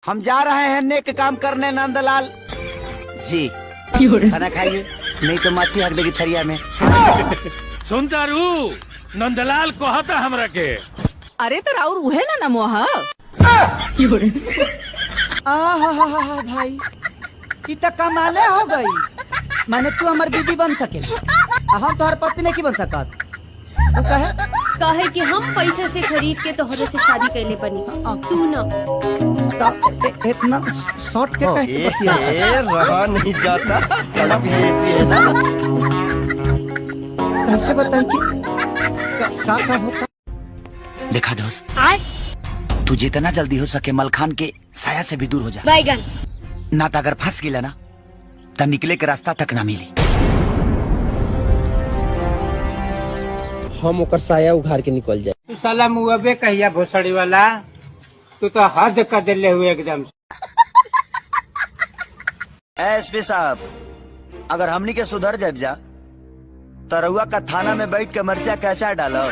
हम जा रहे हैं नेक काम करने नंदलाल जी। खाना खाइए नहीं तो माछी हक देगी थरिया में। सुनता रू नंदलाल को हता हमरा के। अरे तो राउर उहे ना नमोहा। भाई ई त कमाले हो गई। माने तू हमार बीबी बन सके, हम तोहर पत्नी नहीं बन सकत। तू कहे कि हम पैसे से खरीद के तोहरे से शादी कैले बनी, तू ना। इतना शॉर्ट के कहे रहा नहीं जाता तड़प ही ऐसी है ना। कैसे बताई कि का होता। देखा दोस्त, तू जितना जल्दी हो सके मलखान के साया से भी दूर हो जा। बैगन ना तो अगर फंस गिला ना तो निकले के रास्ता तक ना मिली। हम ओकर साया उघार के निकल जाए। तू साला मुआबे कहिया भोसड़ी वाला, तू तो हद कर दिले हुए एकदम। एसपी साहब, अगर हमनी के सुधर जाए जा तो रउआ का थाना में बैठ के मर्चा कैसा डालो।